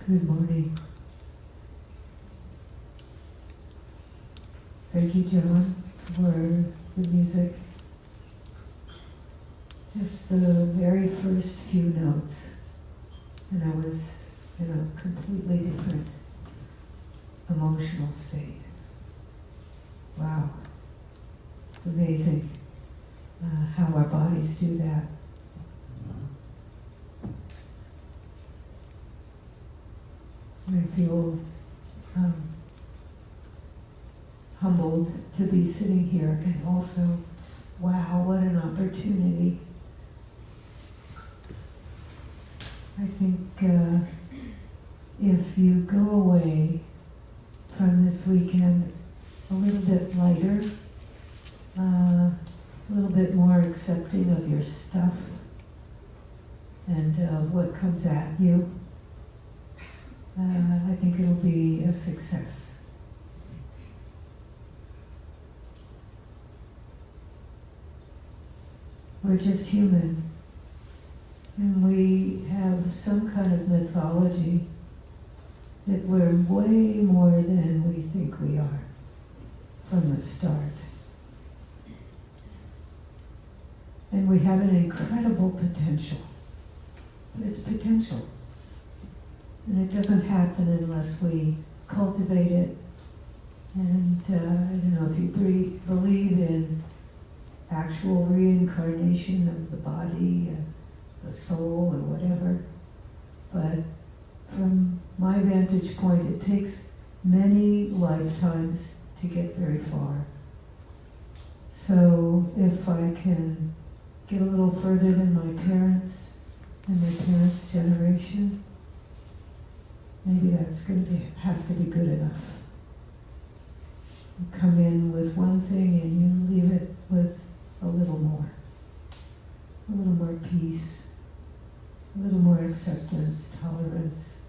Good morning. Thank you, John, for the music. Just the very first few notes, and I was in a completely different emotional state. Wow. It's amazing how our bodies do that. I feel humbled to be sitting here, and also, wow, what an opportunity. I think if you go away from this weekend a little bit lighter, a little bit more accepting of your stuff and what comes at you, I think it'll be a success. We're just human, and we have some kind of mythology that we're way more than we think we are from the start. And we have an incredible potential. It's potential. And it doesn't happen unless we cultivate it. And I don't know if you believe in actual reincarnation of the body, the soul, or whatever. But from my vantage point, it takes many lifetimes to get very far. So if I can get a little further than my parents and my parents' generation, maybe that's going to have to be good enough. You come in with one thing and you leave it with a little more peace, a little more acceptance, tolerance.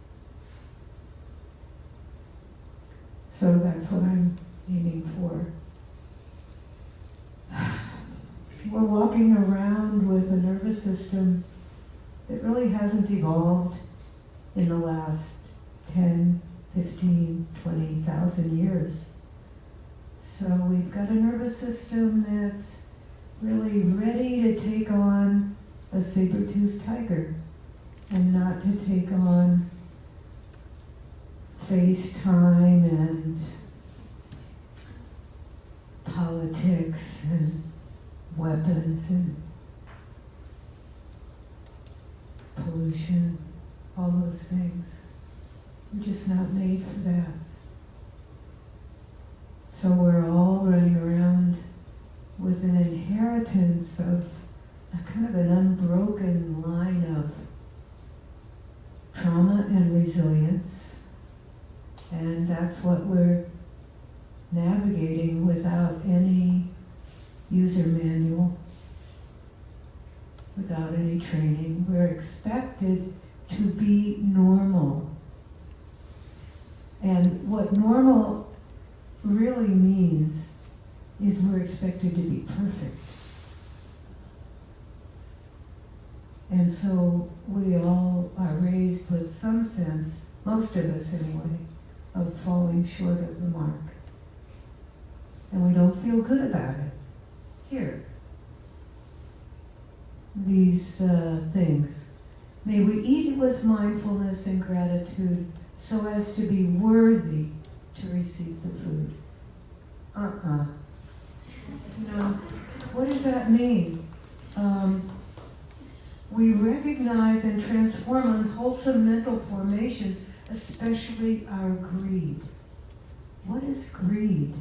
So that's what I'm aiming for. We're walking around with a nervous system that really hasn't evolved in the last 10, 15, 20,000 years. So we've got a nervous system that's really ready to take on a saber-toothed tiger and not to take on FaceTime and politics and weapons and pollution, all those things. We're just not made for that. So we're all running around with an inheritance of a kind of an unbroken line of trauma and resilience. And that's what we're navigating without any user manual, without any training. We're expected to be normal. And what normal really means is we're expected to be perfect. And so we all are raised with some sense, most of us anyway, of falling short of the mark. And we don't feel good about it. Here. These things. May we eat with mindfulness and gratitude so as to be worthy to receive the food. What does that mean? We recognize and transform unwholesome mental formations, especially our greed. What is greed?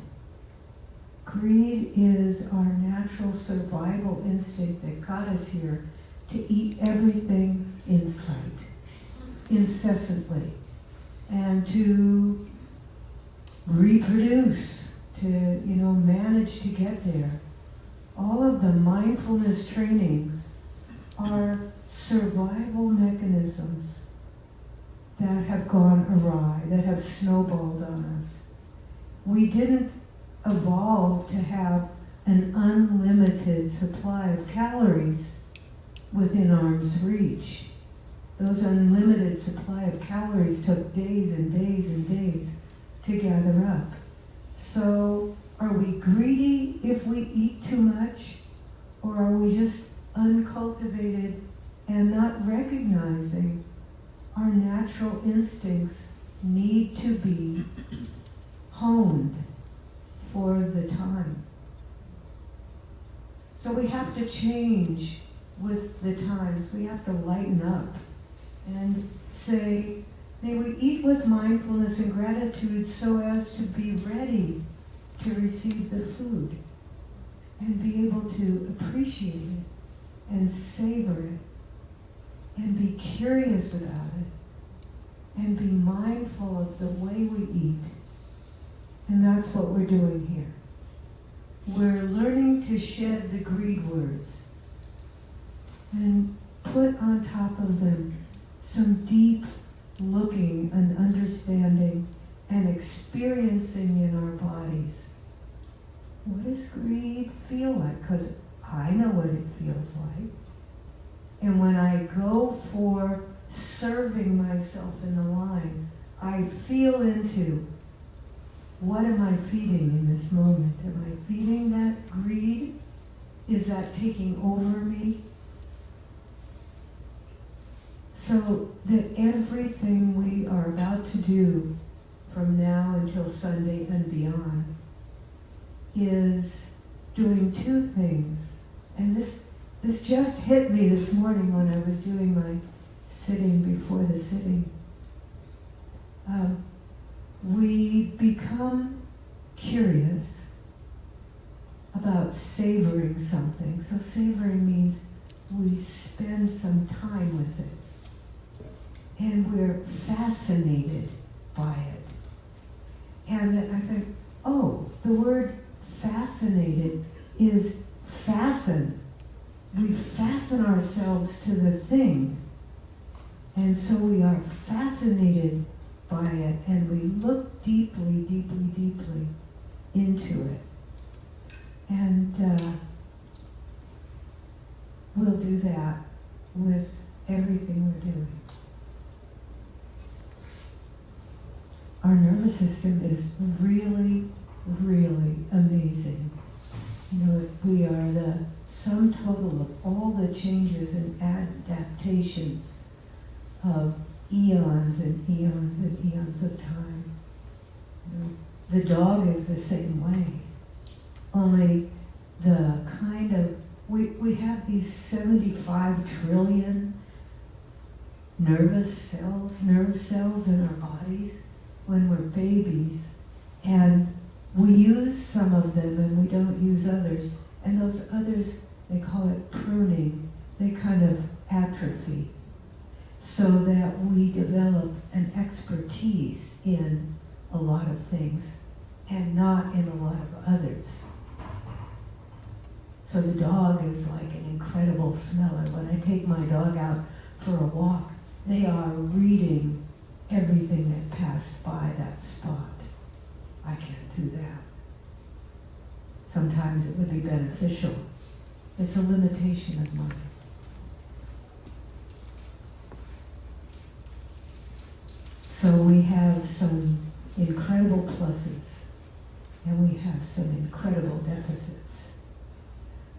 Greed is our natural survival instinct that got us here to eat everything in sight, incessantly, and to reproduce, to manage to get there. All of the mindfulness trainings are survival mechanisms that have gone awry, that have snowballed on us. We didn't evolve to have an unlimited supply of calories within arm's reach. those unlimited supply of calories took days and days and days to gather up. So are we greedy if we eat too much? Or are we just uncultivated and not recognizing our natural instincts need to be honed for the time? So we have to change with the times. We have to lighten up and say, may we eat with mindfulness and gratitude so as to be ready to receive the food and be able to appreciate it and savor it and be curious about it and be mindful of the way we eat. And that's what we're doing here. We're learning to shed the greed words and put on top of them some deep looking and understanding and experiencing in our bodies. What does greed feel like? Because I know what it feels like. And when I go for serving myself in the line, I feel into, what am I feeding in this moment? Am I feeding that greed? Is that taking over me? So that everything we are about to do from now until Sunday and beyond is doing two things. And this just hit me this morning when I was doing my sitting before the sitting. We become curious about savoring something. So savoring means we spend some time with it. And we're fascinated by it. And then I think, oh, the word fascinated is fasten. We fasten ourselves to the thing. And so we are fascinated by it, and we look deeply, deeply, deeply into it. And we'll do that with everything we're doing. Our nervous system is really, really amazing. You know, we are the sum total of all the changes and adaptations of eons and eons and eons of time. You know, the dog is the same way. Only the kind of, we have these 75 trillion nerve cells in our bodies when we're babies, and we use some of them and we don't use others. And those others, they call it pruning, they kind of atrophy, so that we develop an expertise in a lot of things and not in a lot of others. So the dog is like an incredible smeller. When I take my dog out for a walk, they are reading everything that passed by that spot. I can't do that. Sometimes it would be beneficial. It's a limitation of mine. So we have some incredible pluses, and we have some incredible deficits.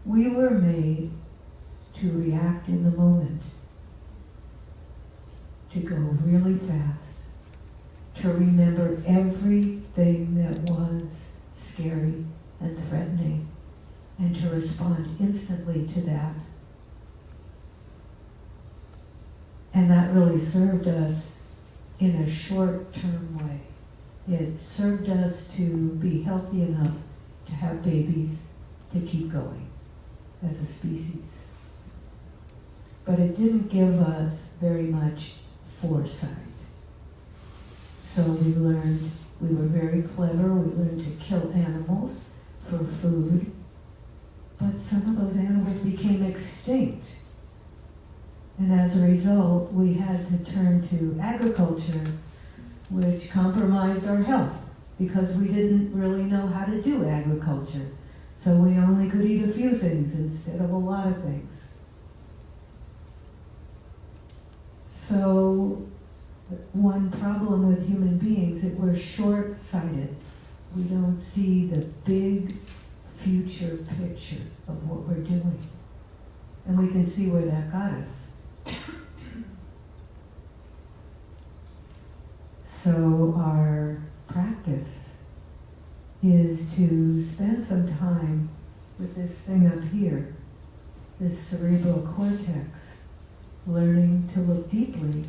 We were made to react in the moment, to go really fast, to remember everything that was scary and threatening, and to respond instantly to that. And that really served us in a short-term way. It served us to be healthy enough to have babies, to keep going as a species. But it didn't give us very much foresight. So we learned, we were very clever, we learned to kill animals for food, but some of those animals became extinct. And as a result, we had to turn to agriculture, which compromised our health because we didn't really know how to do agriculture. So we only could eat a few things instead of a lot of things. So one problem with human beings is that we're short-sighted. We don't see the big future picture of what we're doing. And we can see where that got us. So our practice is to spend some time with this thing up here, this cerebral cortex, learning to look deeply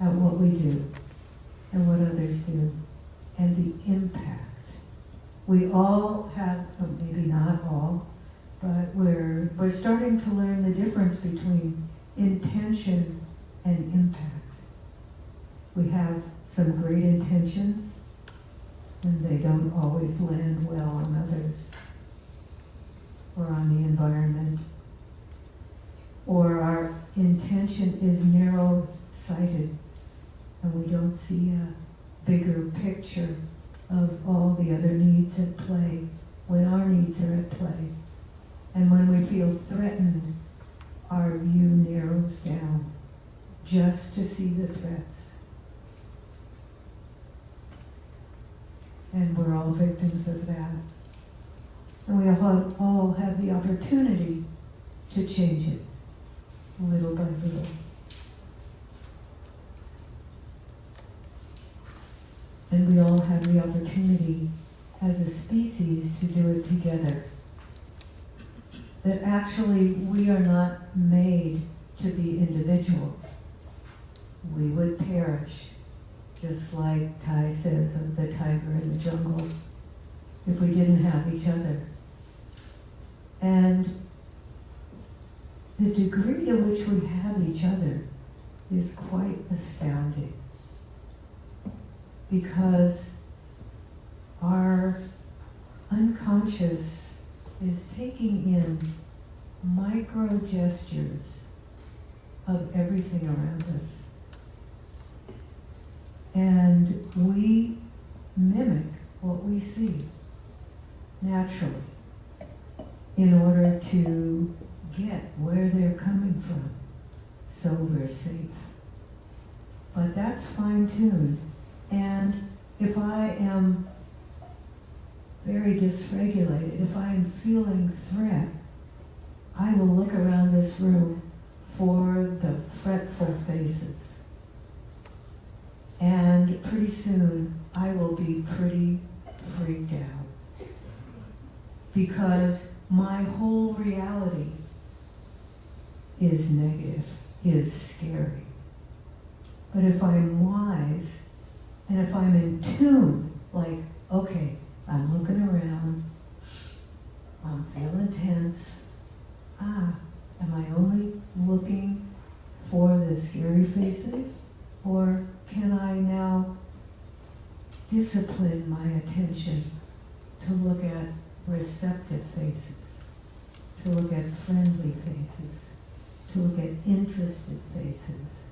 at what we do and what others do and the impact. We all have, well, maybe not all, but we're starting to learn the difference between intention and impact. We have some great intentions, and they don't always land well on others or on the environment. Or our intention is narrow-sighted, and we don't see a bigger picture of all the other needs at play when our needs are at play. And when we feel threatened, our view narrows down just to see the threats. And we're all victims of that. And we all have the opportunity to change it, little by little. And we all have the opportunity as a species to do it together. That actually we are not made to be individuals. We would perish, just like Tai says of the tiger in the jungle, if we didn't have each other. And the degree to which we have each other is quite astounding, because our unconscious is taking in micro gestures of everything around us. And we mimic what we see naturally in order to get where they're coming from, so we're safe. But that's fine-tuned. And if I am very dysregulated, if I am feeling threat, I will look around this room for the fretful faces. And pretty soon, I will be pretty freaked out. Because my whole reality is negative, is scary. But if I'm wise, and if I'm in tune, like, okay, I'm looking around, I'm feeling tense. Am I only looking for the scary faces? Or can I now discipline my attention to look at receptive faces, to look at friendly faces, to look at interested faces?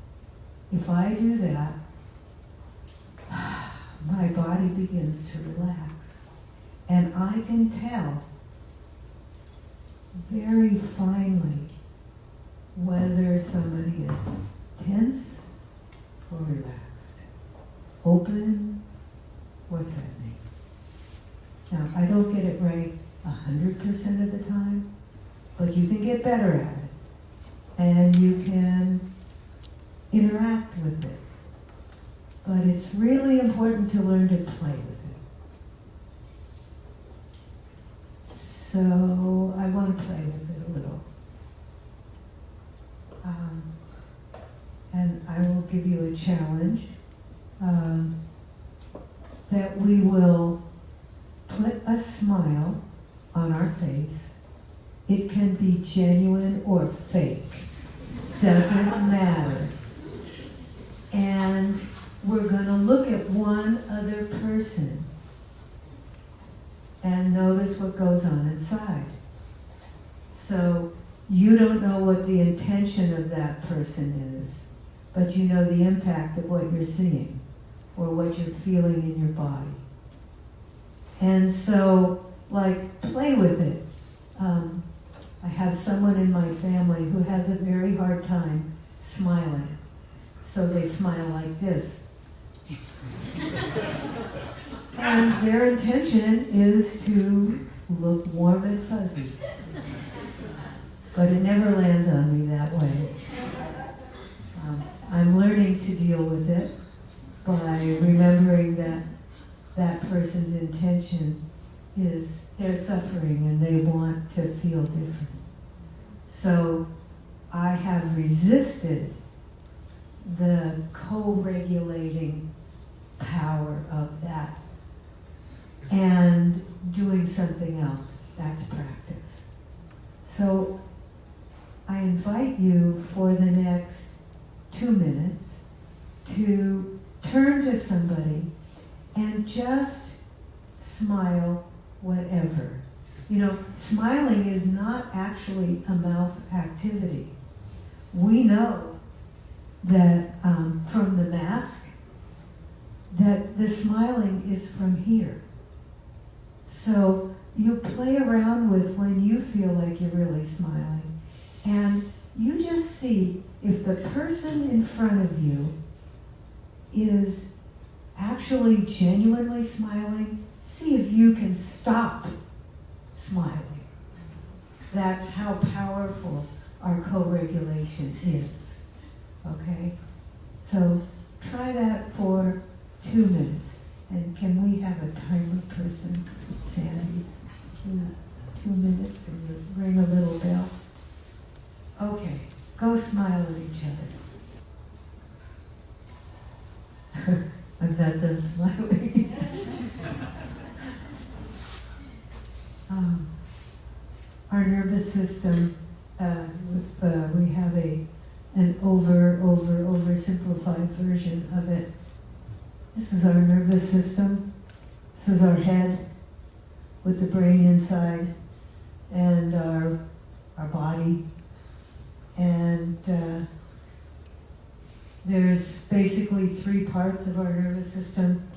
If I do that, my body begins to relax. And I can tell very finely whether somebody is tense or relaxed, open or threatening. Now, I don't get it right 100% of the time, but you can get better at it. And you can interact with it. But it's really important to learn to play with it. So I want to play with it a little. And I will give you a challenge that we will put a smile on our face. It can be genuine or fake. Doesn't matter. And we're going to look at one other person and notice what goes on inside. So you don't know what the intention of that person is, but you know the impact of what you're seeing or what you're feeling in your body. And so, like, play with it. I have someone in my family who has a very hard time smiling. so they smile like this. And their intention is to look warm and fuzzy. But it never lands on me that way. I'm learning to deal with it by remembering that that person's intention is they're suffering and they want to feel different. So I have resisted the co-regulating power of that and doing something else. That's practice. So I invite you for the next 2 minutes to turn to somebody and just smile whatever. You know, smiling is not actually a mouth activity. We know that from the mask, that the smiling is from here. So you play around with when you feel like you're really smiling, and you just see if the person in front of you is actually genuinely smiling. See if you can stop smiling. That's how powerful our co-regulation is. Okay? So try that for 2 minutes. And can we have a timer person, Sandy? 2 minutes, and you ring a little bell. Okay, go smile at each other. I'm not done smiling. Our nervous system, we have an oversimplified version of it. This is our nervous system. This is our head with the brain inside, and our body. And there's basically 3 parts of our nervous system.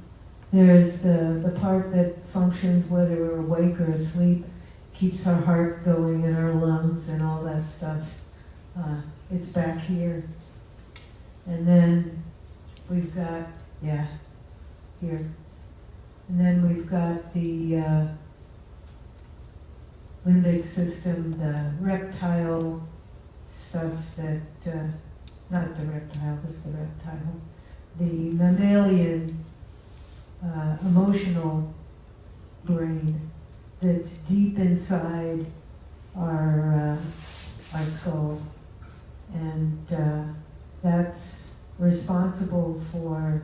There's the part that functions whether we're awake or asleep, keeps our heart going and our lungs and all that stuff. It's back here. And then we've got, here. And then we've got the limbic system, the reptile stuff that, not the reptile, just the reptile, the mammalian emotional brain that's deep inside our skull, and that's responsible for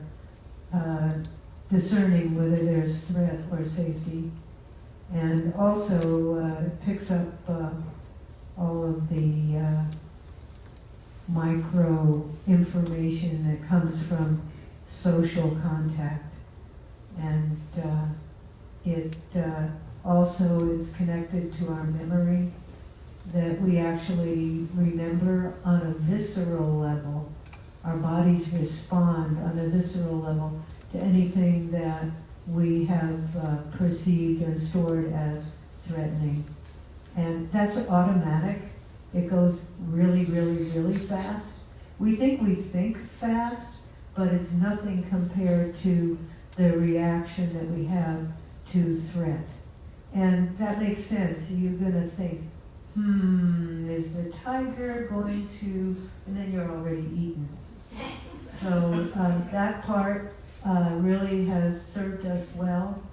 discerning whether there's threat or safety, and also picks up all of the micro information that comes from social contact. And it also is connected to our memory, that we actually remember on a visceral level. Our bodies respond on a visceral level to anything that we have perceived and stored as threatening. And that's automatic. It goes really, really, really fast. We think fast, but it's nothing compared to the reaction that we have to threat. And that makes sense. You're going to think, is the tiger going to, and then you're already eaten. So that part really has served us well,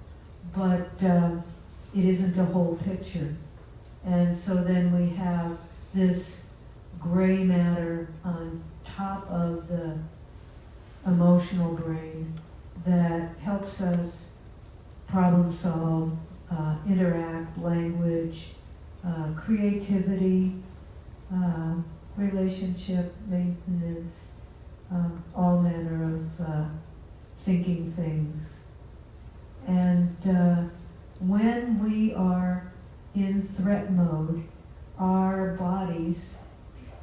but it isn't the whole picture. And so then we have this gray matter on top of the emotional brain that helps us problem solve, interact, language, creativity, relationship maintenance, all manner of thinking things. And when we are in threat mode, our bodies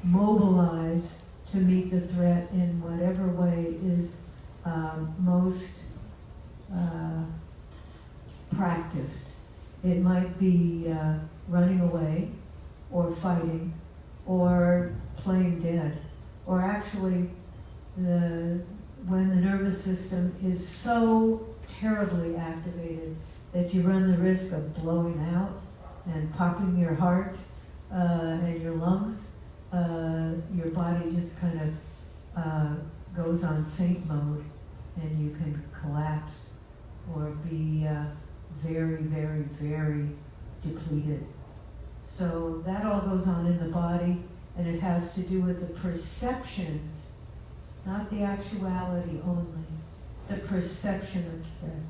mobilize to meet the threat in whatever way is most practiced. It might be running away, or fighting, or playing dead, or actually when the nervous system is so terribly activated that you run the risk of blowing out and popping your heart and your lungs, your body just kind of goes on faint mode, and you can collapse or be very, very, very depleted. So that all goes on in the body, and it has to do with the perceptions, not the actuality only, the perception of threat.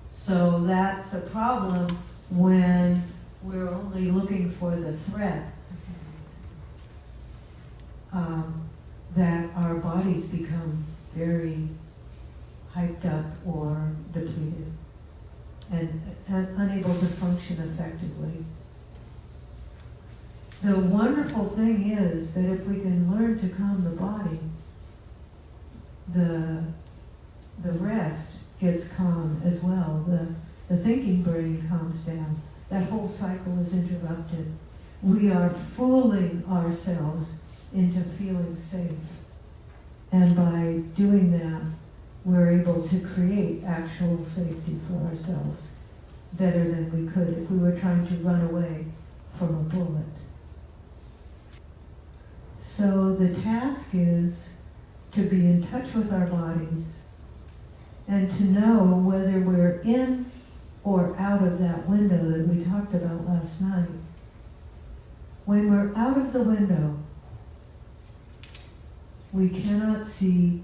So that's the problem when we're only looking for the threat, that our bodies become very hyped up or depleted and unable to function effectively. The wonderful thing is that if we can learn to calm the body, the rest gets calm as well. The thinking brain calms down. That whole cycle is interrupted. We are fooling ourselves into feeling safe. And by doing that, we're able to create actual safety for ourselves better than we could if we were trying to run away from a bullet. So the task is to be in touch with our bodies and to know whether we're in or out of that window that we talked about last night. When we're out of the window, we cannot see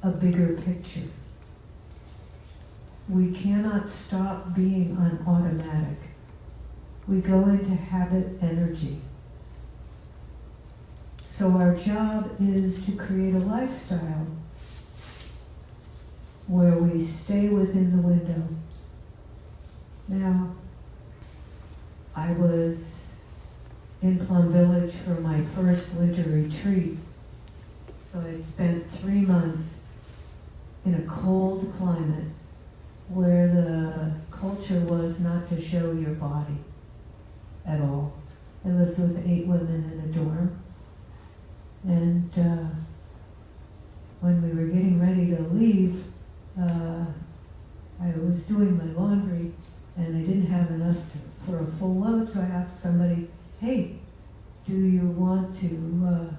a bigger picture. We cannot stop being on automatic. We go into habit energy. So our job is to create a lifestyle where we stay within the window. Now, I was in Plum Village for my first winter retreat. So I'd spent 3 months in a cold climate where the culture was not to show your body at all. I lived with 8 women in a dorm. And when we were getting ready to leave, I was doing my laundry and I didn't have enough for a full load, so I asked somebody, hey, do you want to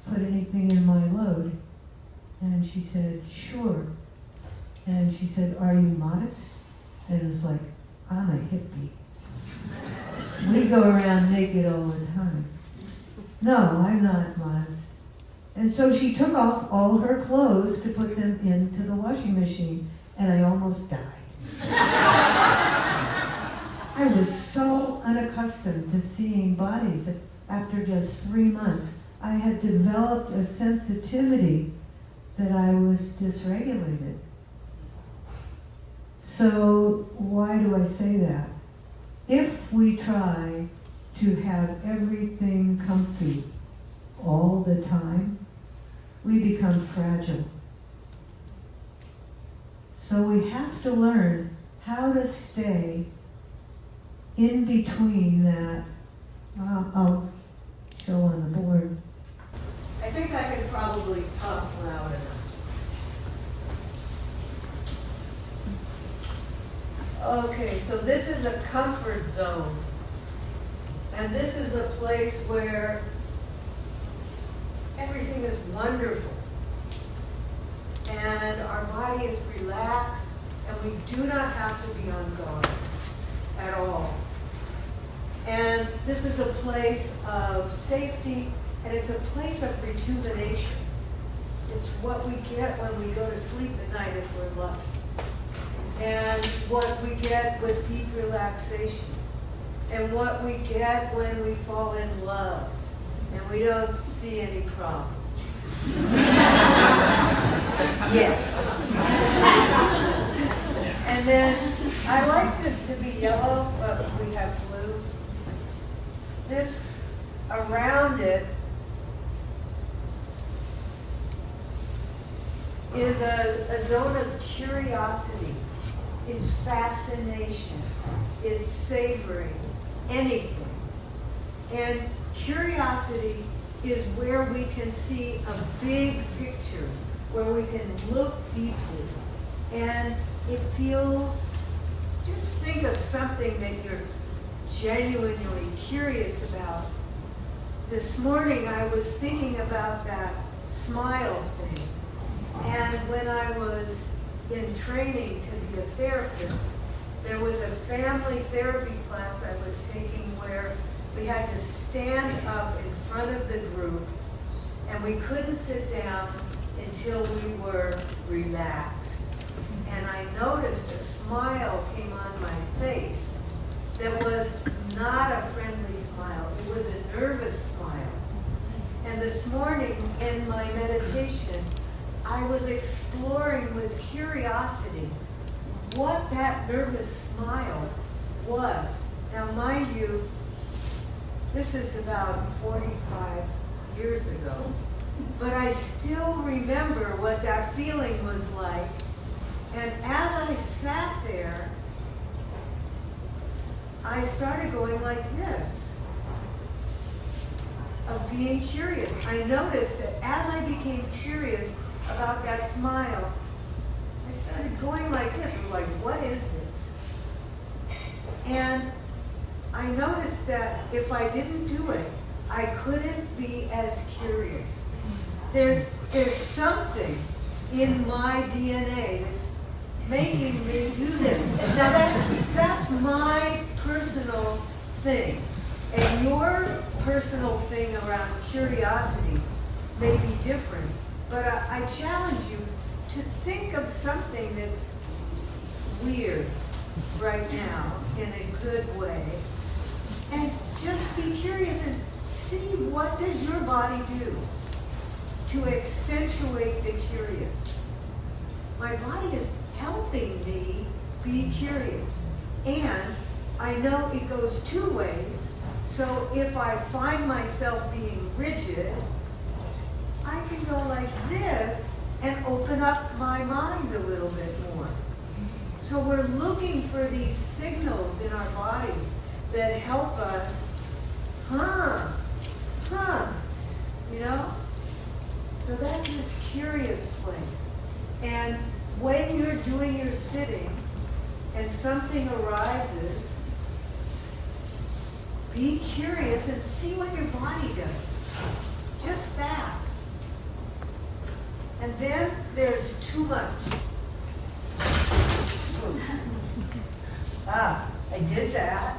put anything in my load? And she said, sure. And she said, are you modest? And it was like, I'm a hippie. We go around naked all the time. No, I'm not modest. And so she took off all her clothes to put them into the washing machine, and I almost died. I was so unaccustomed to seeing bodies. After just 3 months, I had developed a sensitivity that I was dysregulated. So why do I say that? If we try to have everything comfy all the time, we become fragile. So we have to learn how to stay in between that. I'll show on the board. I think I could probably talk loud enough. Okay, so this is a comfort zone. And this is a place where everything is wonderful. And our body is relaxed, and we do not have to be on guard at all. And this is a place of safety, and it's a place of rejuvenation. It's what we get when we go to sleep at night if we're lucky. And what we get with deep relaxation. And what we get when we fall in love. And we don't see any problem. Yet. And then, I like this to be yellow, but we have blue. This, around it, is a zone of curiosity. It's fascination. It's savoring anything. And curiosity is where we can see a big picture, where we can look deeply. And it feels, just think of something that you're genuinely curious about. This morning I was thinking about that smile thing. And when I was in training to be a therapist, there was a family therapy class I was taking where we had to stand up in front of the group and we couldn't sit down until we were relaxed. And I noticed a smile came on my face that was not a friendly smile. It was a nervous smile. And this morning in my meditation, I was exploring with curiosity what that nervous smile was. Now, mind you, this is about 45 years ago, but I still remember what that feeling was like. And as I sat there, I started going like this, of being curious. I noticed that as I became curious about that smile, I started going like this. I'm like, what is this? And I noticed that if I didn't do it, I couldn't be as curious. There's something in my DNA that's making me do this. Now that's my personal thing. And your personal thing around curiosity may be different. But I challenge you to think of something that's weird right now in a good way. And just be curious and see, what does your body do to accentuate the curious? My body is helping me be curious. And I know it goes two ways. So if I find myself being rigid, I can go like this and open up my mind a little bit more. So we're looking for these signals in our bodies that help us, you know? So that's this curious place. And when you're doing your sitting and something arises, be curious and see what your body does. Just that. And then there's too much. I did that.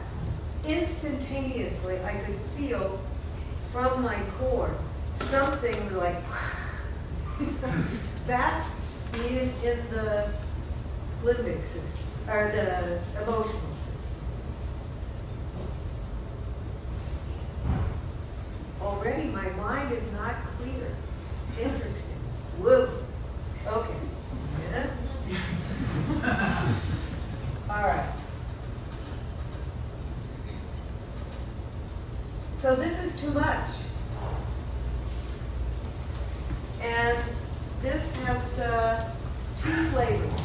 Instantaneously, I could feel from my core something like, that's being in the limbic system, or the emotional system. Already my mind is not clear. Interesting. Whoa. Okay. Yeah. All right. So this is too much. And this has two flavors.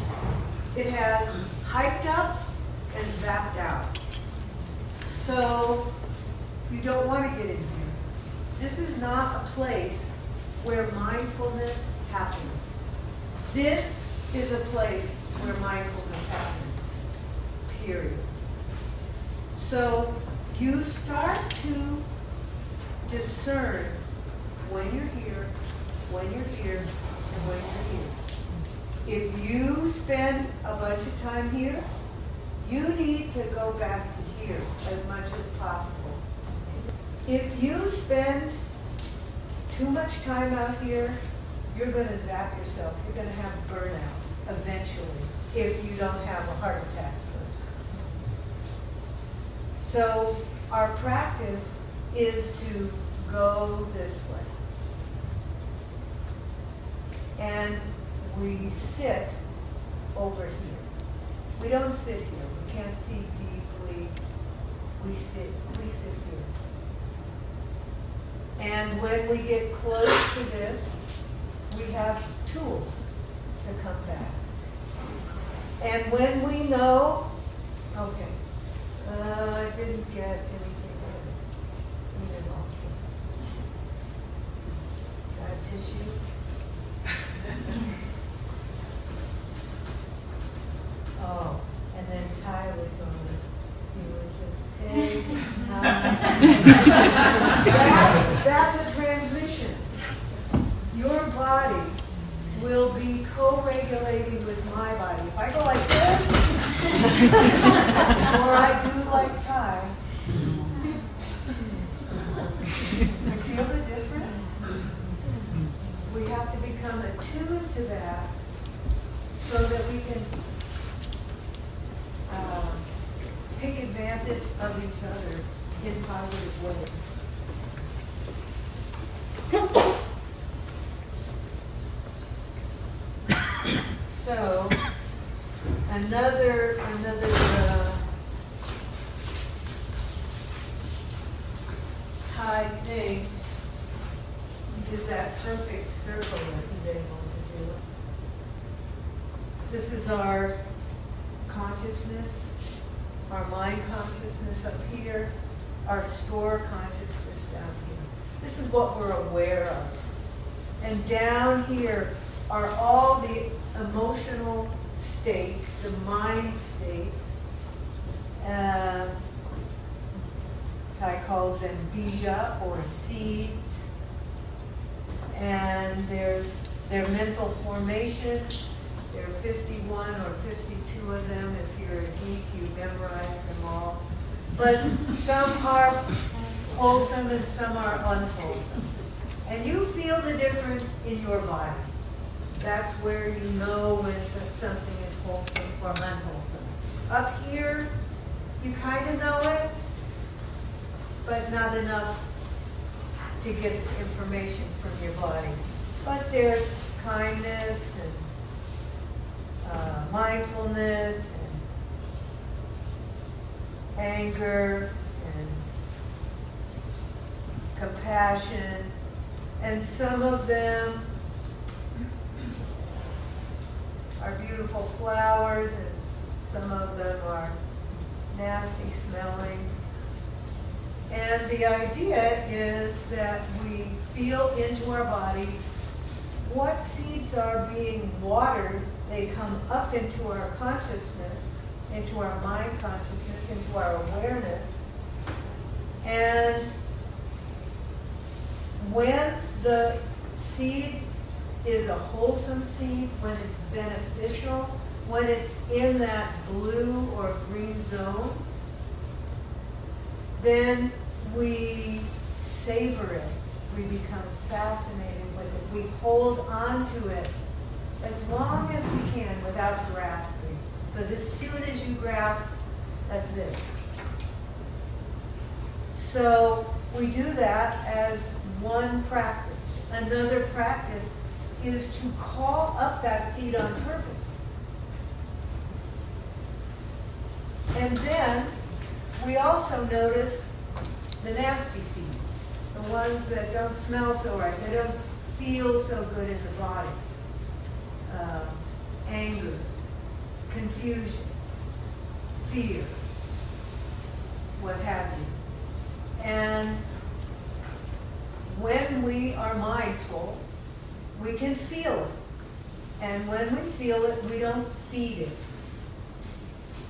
It has hyped up and zapped out. So you don't want to get in here. This is not a place where mindfulness happens. This is a place where mindfulness happens, period. So you start to discern when you're here, when you're here, and when you're here. If you spend a bunch of time here, you need to go back to here as much as possible. If you spend too much time out here, you're going to zap yourself. You're going to have burnout eventually if you don't have a heart attack first. So our practice is to go this way. And we sit over here. We don't sit here. We can't see deeply. We sit here. And when we get close to this, we have tools to come back. And when we know, okay, I didn't get anything in. body will be co-regulating with my body. If I go like this, or I do like Thai, you feel the difference? We have to become attuned to that so that we can take advantage of each other in positive ways. So, another Thai thing is that perfect circle that he's able to do. This is our consciousness, our mind consciousness up here, our store consciousness down here. This is what we're aware of. And down here are all the emotional states, the mind states. Thai calls them bija, or seeds. And there's their mental formations. There are 51 or 52 of them. If you're a geek, you memorize them all. But some are wholesome and some are unwholesome. And you feel the difference in your body. That's where you know when something is wholesome or unwholesome. Up here, you kind of know it, but not enough to get the information from your body. But there's kindness and mindfulness and anger and compassion, and some of them are beautiful flowers and some of them are nasty smelling. And the idea is that we feel into our bodies what seeds are being watered. They come up into our consciousness, into our mind consciousness, into our awareness. And when the seed is a wholesome seed, when it's beneficial, when it's in that blue or green zone, then we savor it. We become fascinated with it. We hold on to it as long as we can without grasping. Because as soon as you grasp, that's this. So we do that as one practice. Another practice is to call up that seed on purpose. And then we also notice the nasty seeds, the ones that don't smell so right, they don't feel so good in the body. Anger, confusion, fear, what have you. And when we are mindful, we can feel it. And when we feel it, we don't feed it.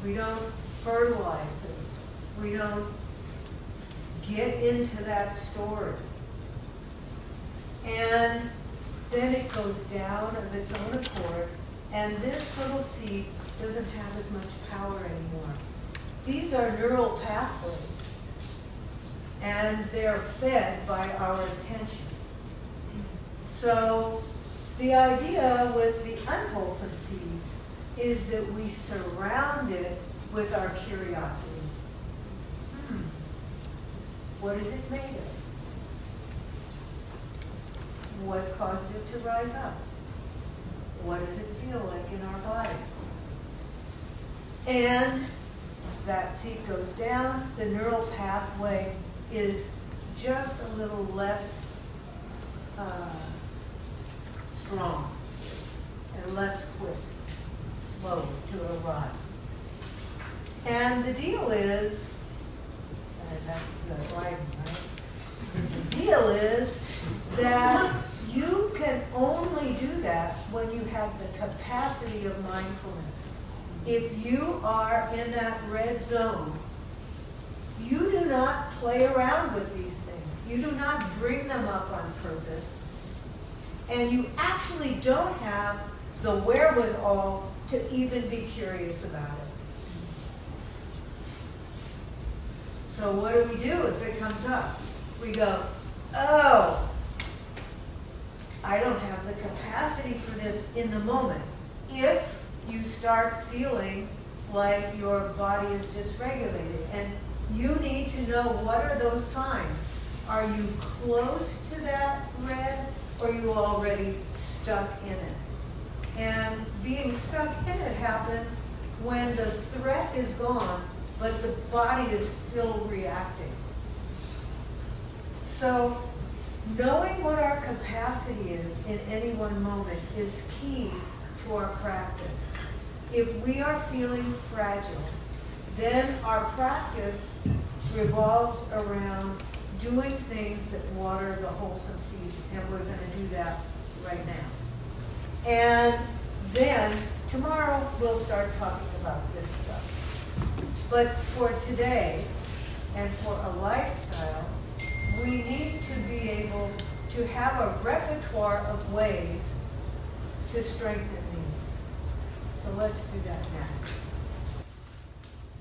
We don't fertilize it. We don't get into that story. And then it goes down of its own accord, and this little seed doesn't have as much power anymore. These are neural pathways, and they're fed by our attention. So the idea with the unwholesome seeds is that we surround it with our curiosity. What is it made of? What caused it to rise up? What does it feel like in our body? And that seed goes down, the neural pathway is just a little less strong and less quick, slow to arise. And the deal is, that's writing, right? The deal is that you can only do that when you have the capacity of mindfulness. If you are in that red zone, you do not play around with these things. You do not bring them up on purpose. And you actually don't have the wherewithal to even be curious about it. So what do we do if it comes up? We go, oh, I don't have the capacity for this in the moment. If you start feeling like your body is dysregulated, and you need to know what are those signs. Are you close to that red, or are you already stuck in it? And being stuck in it happens when the threat is gone, but the body is still reacting. So knowing what our capacity is in any one moment is key to our practice. If we are feeling fragile, then our practice revolves around doing things that water the wholesome seeds, and we're going to do that right now. And then tomorrow we'll start talking about this stuff. But for today and for a lifestyle, we need to be able to have a repertoire of ways to strengthen these. So let's do that now.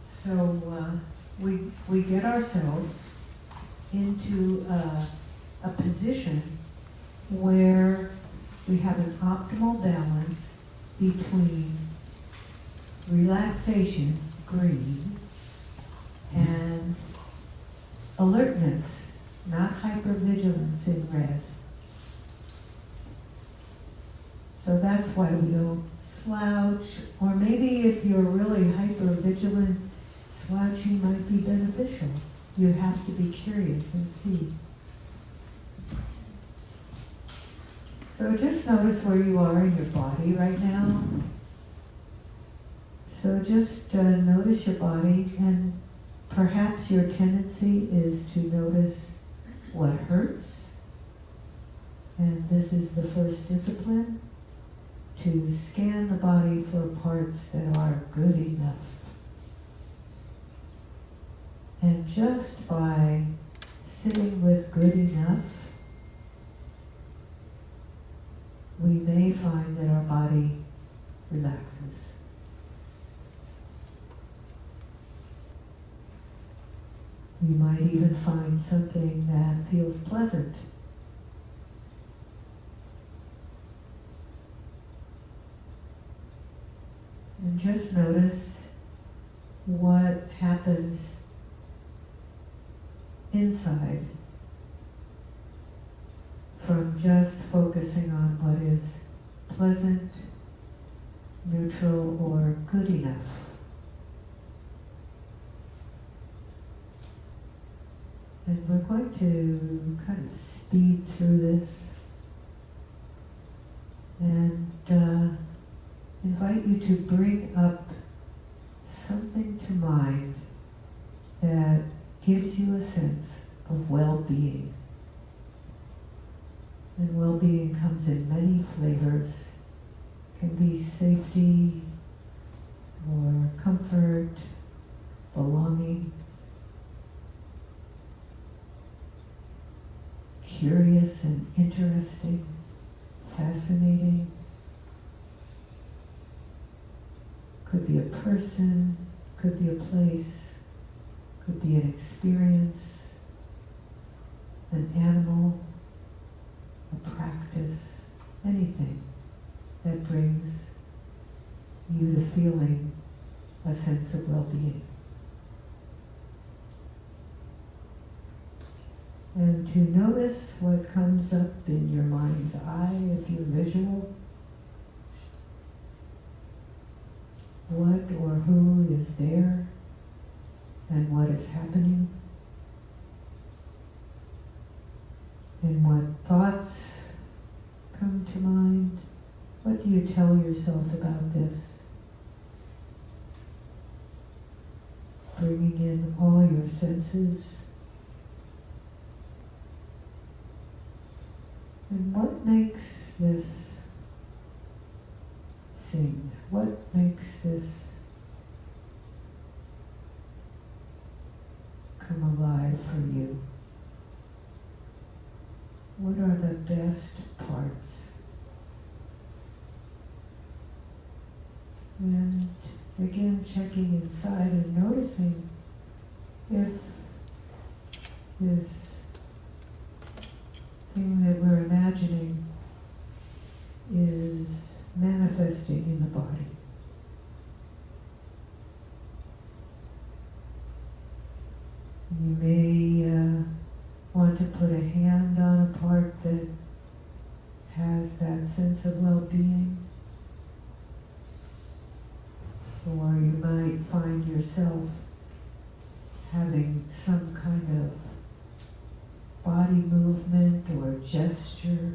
So we get ourselves into a position where we have an optimal balance between relaxation, green, and alertness, not hypervigilance, in red. So that's why we don't slouch, or maybe if you're really hypervigilant, slouching might be beneficial. You have to be curious and see. So just notice where you are in your body right now. So just notice your body, and perhaps your tendency is to notice what hurts. And this is the first discipline, to scan the body for parts that are good enough. And just by sitting with good enough, we may find that our body relaxes. We might even find something that feels pleasant. And just notice what happens inside from just focusing on what is pleasant, neutral, or good enough. And we're going to kind of speed through this and invite you to bring up something to mind that gives you a sense of well-being. And well-being comes in many flavors. It can be safety, or comfort, belonging, curious and interesting, fascinating. Could be a person, could be a place, could be an experience, an animal, a practice, anything that brings you to feeling a sense of well-being. And to notice what comes up in your mind's eye if you're visual. What or who is there and what is happening. And what thoughts come to mind. What do you tell yourself about this? Bringing in all your senses. And what makes this sing? What makes this come alive for you? What are the best parts And again, checking inside and noticing if this thing that we're imagining is manifesting in the body. You may want to put a hand on a part that has that sense of well-being. Or you might find yourself having some kind of body movement or gesture.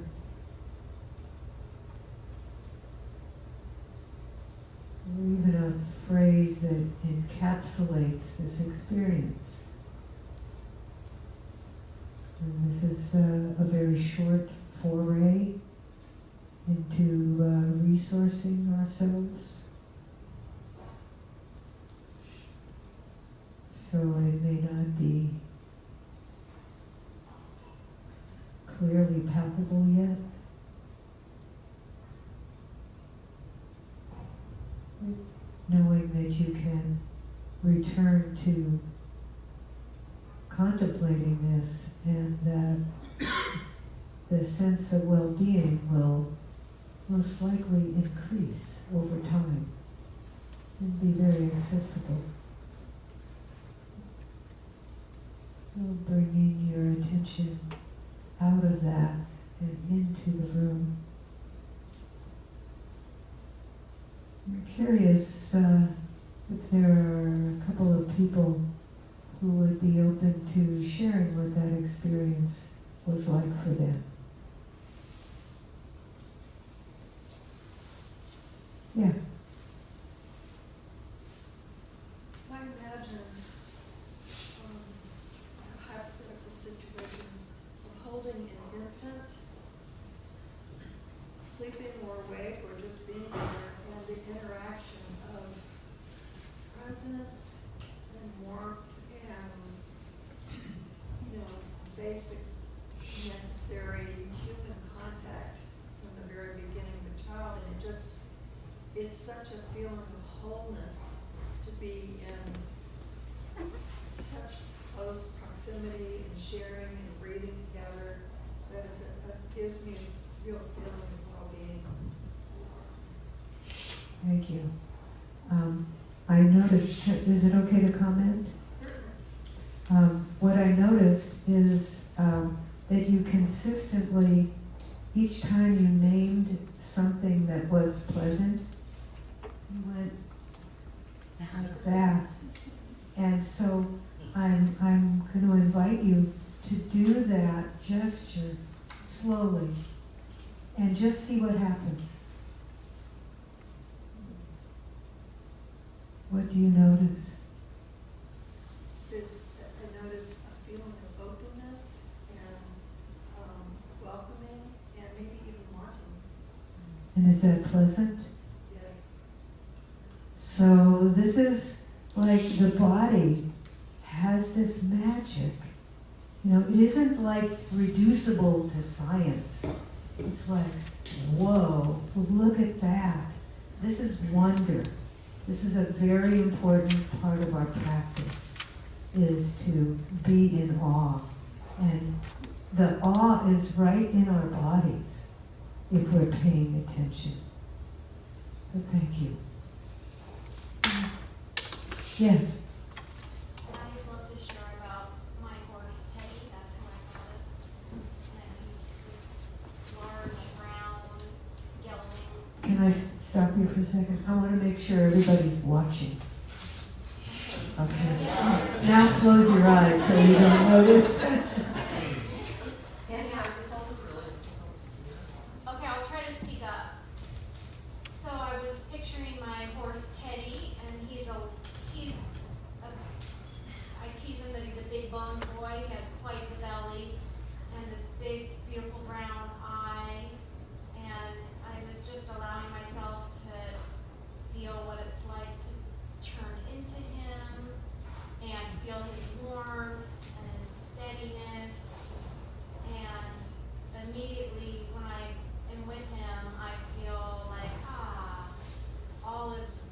Or even a phrase that encapsulates this experience. And this is a very short foray into resourcing ourselves. So it may not be clearly palpable yet. Knowing that you can return to contemplating this, and that the sense of well-being will most likely increase over time and be very accessible. So bringing your attention out of that and into the room. I'm curious if there are a couple of people who would be open to sharing what that experience was like for them. Yeah. I imagined a hypothetical situation of holding an infant, sleeping or awake or just being there, and the interaction of presence and warmth and, basic necessary human contact from the very beginning of the child. And it's such a feeling of wholeness to be in such close proximity and sharing and breathing together. That gives me a real feeling of well-being. Thank you. I noticed, is it okay to comment? Certainly. What I noticed is that you consistently, each time you named something that was pleasant, you went like that. And so I'm going to invite you to do that gesture slowly and just see what happens. What do you notice? I notice a feeling of openness and welcoming and maybe even wanting. And is that pleasant? Yes. So this is like the body has this magic. It isn't like reducible to science. It's like, whoa, look at that. This is wonder. This is a very important part of our practice, is to be in awe. And the awe is right in our bodies if we're paying attention. But thank you. Yes? I'd love to share about my horse, Teddy. That's who I call it. And he's this large, brown, yellow. Can I stop you for a second? I want to make sure everybody's watching. Okay. Now close your eyes so you don't notice. Okay, I'll try to speak up. So I was picturing my horse, Teddy, and I tease him that he's a big boned boy. He has quite the belly and this big, beautiful brown eye. And I was just allowing myself to feel what it's like to turn into him and feel his warmth and his steadiness. And immediately when I am with him, I feel like, all is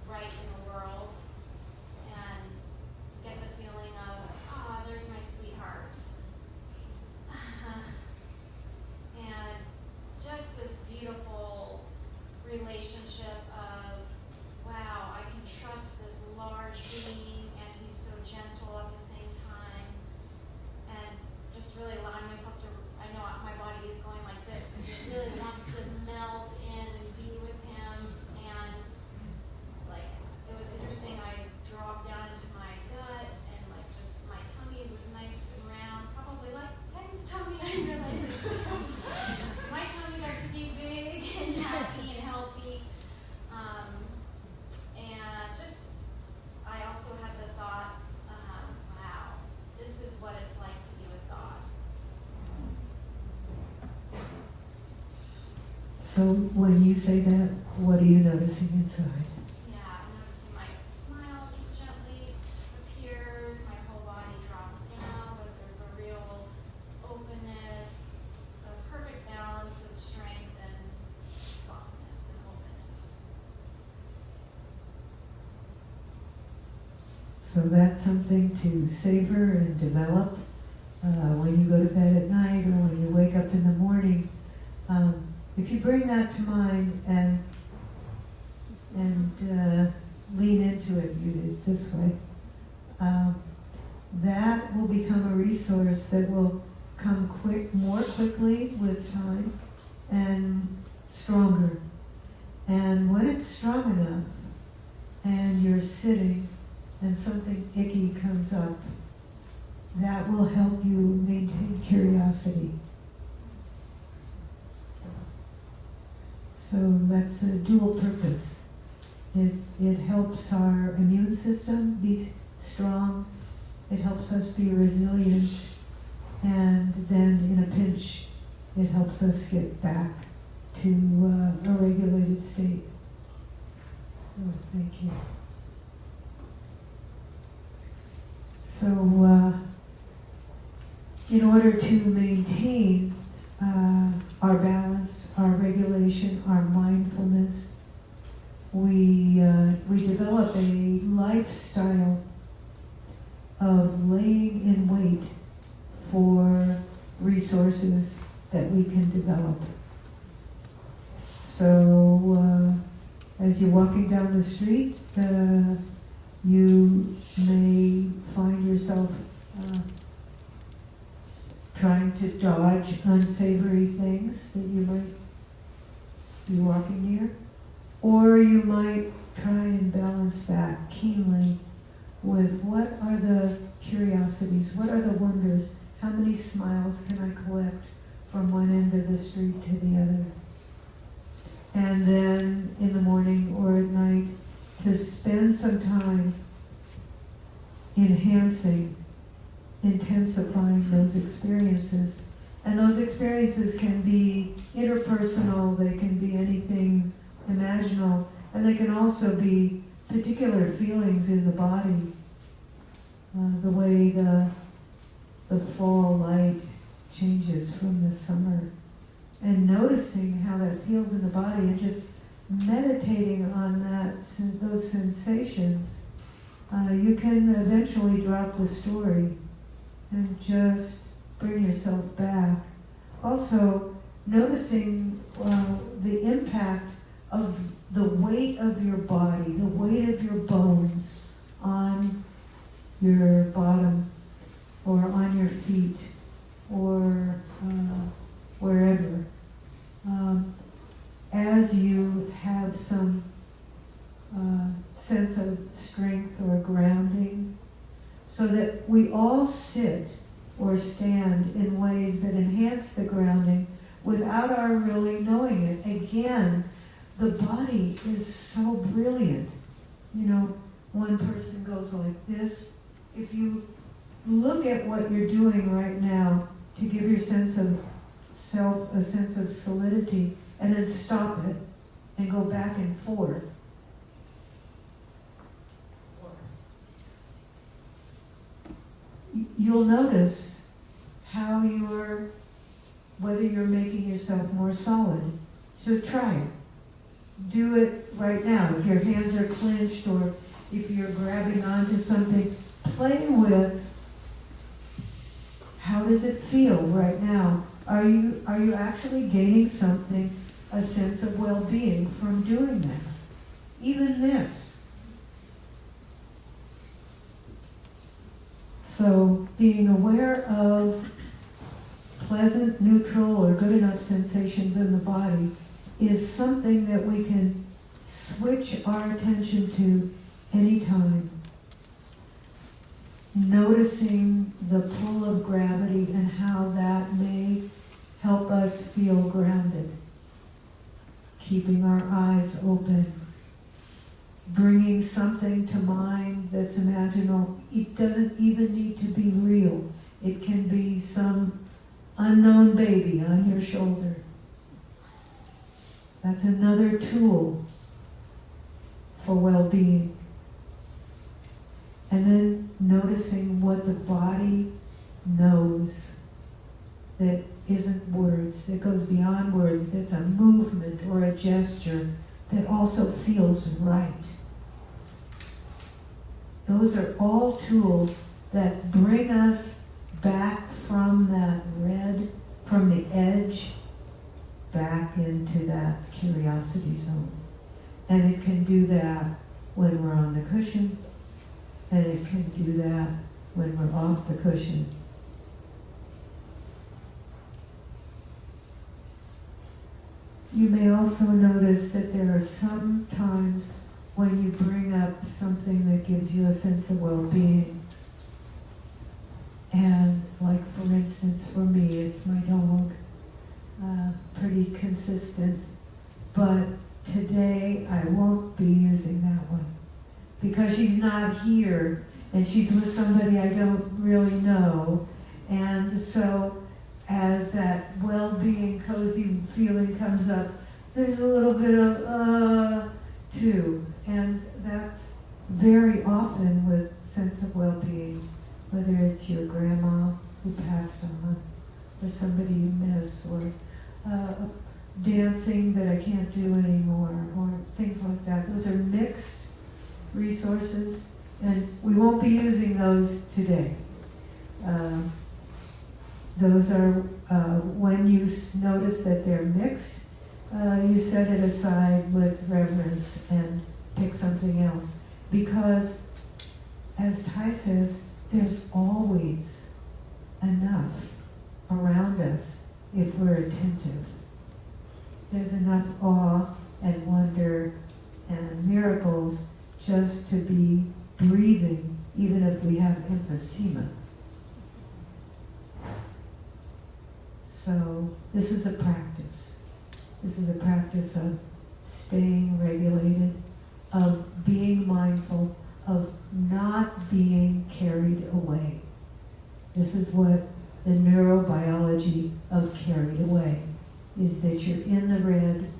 So when you say that, what are you noticing inside? Yeah, I'm noticing my smile just gently appears, my whole body drops down, but there's a real openness, a perfect balance of strength and softness and openness. So that's something to savor and develop when you go to bed at night or when you wake up in the morning. If you bring that to mind and lean into it, you do it this way, that will become a resource that will come more quickly with time and stronger. And when it's strong enough and you're sitting and something icky comes up, that will help you maintain curiosity. So that's a dual purpose. It helps our immune system be strong, it helps us be resilient, and then in a pinch, it helps us get back to a regulated state. Oh, thank you. So, in order to maintain our balance, our regulation, our mindfulness, we develop a lifestyle of laying in wait for resources that we can develop. So, as you're walking down the street, you may find yourself trying to dodge unsavory things that you might be walking near, or you might try and balance that keenly with what are the curiosities, what are the wonders, how many smiles can I collect from one end of the street to the other. And then in the morning or at night, to spend some time enhancing, intensifying those experiences. And those experiences can be interpersonal, they can be anything imaginable, and they can also be particular feelings in the body. The way the fall light changes from the summer. And noticing how that feels in the body and just meditating on those sensations, you can eventually drop the story and just bring yourself back. Also, noticing the impact of the weight of your body, the weight of your bones on your bottom or on your feet or wherever. As you have some sense of strength or grounding, so that we all sit or stand in ways that enhance the grounding without our really knowing it. Again, the body is so brilliant. You know, one person goes like this. If you look at what you're doing right now to give your sense of self a sense of solidity, and then stop it and go back and forth, you'll notice how whether you're making yourself more solid. So try it. Do it right now. If your hands are clenched or if you're grabbing onto something, play with how does it feel right now. Are you actually gaining something, a sense of well-being from doing that? Even this. So being aware of pleasant, neutral, or good enough sensations in the body is something that we can switch our attention to anytime. Noticing the pull of gravity and how that may help us feel grounded. Keeping our eyes open. Bringing something to mind that's imaginal. It doesn't even need to be real. It can be some unknown baby on your shoulder. That's another tool for well-being. And then noticing what the body knows that isn't words, that goes beyond words, that's a movement or a gesture that also feels right. Those are all tools that bring us back from that red, from the edge, back into that curiosity zone. And it can do that when we're on the cushion, and it can do that when we're off the cushion. You may also notice that there are some times when you bring up something that gives you a sense of well-being. And like, for instance, for me, it's my dog. Pretty consistent. But today I won't be using that one because she's not here and she's with somebody I don't really know. And so as that well-being, cozy feeling comes up, there's a little bit of too. And that's very often with sense of well-being, whether it's your grandma who passed on, or somebody you miss, or dancing that I can't do anymore, or things like that. Those are mixed resources, and we won't be using those today. Those are, when you notice that they're mixed, you set it aside with reverence and pick something else. Because, as Ty says, there's always enough around us if we're attentive. There's enough awe and wonder and miracles just to be breathing, even if we have emphysema. So this is a practice. This is a practice of staying regulated, of being mindful, of not being carried away. This is what the neurobiology of carried away is, that you're in the red,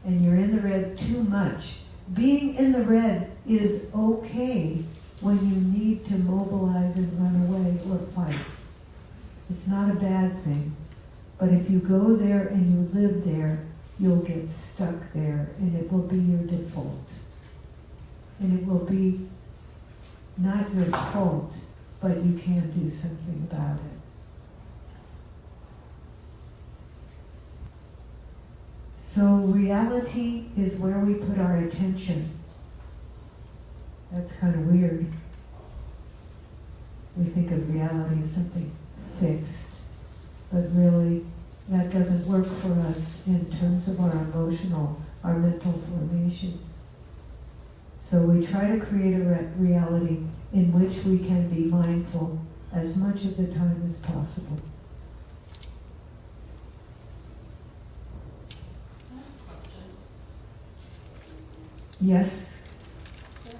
and you're in the red too much. Being in the red is okay when you need to mobilize and run away or fight. It's not a bad thing. But if you go there and you live there, you'll get stuck there, and it will be your default. And it will be not your fault, but you can do something about it. So reality is where we put our attention. That's kind of weird. We think of reality as something fixed, but really that doesn't work for us in terms of our emotional, our mental formations. So we try to create a reality in which we can be mindful as much of the time as possible. I have a question. Yes? So,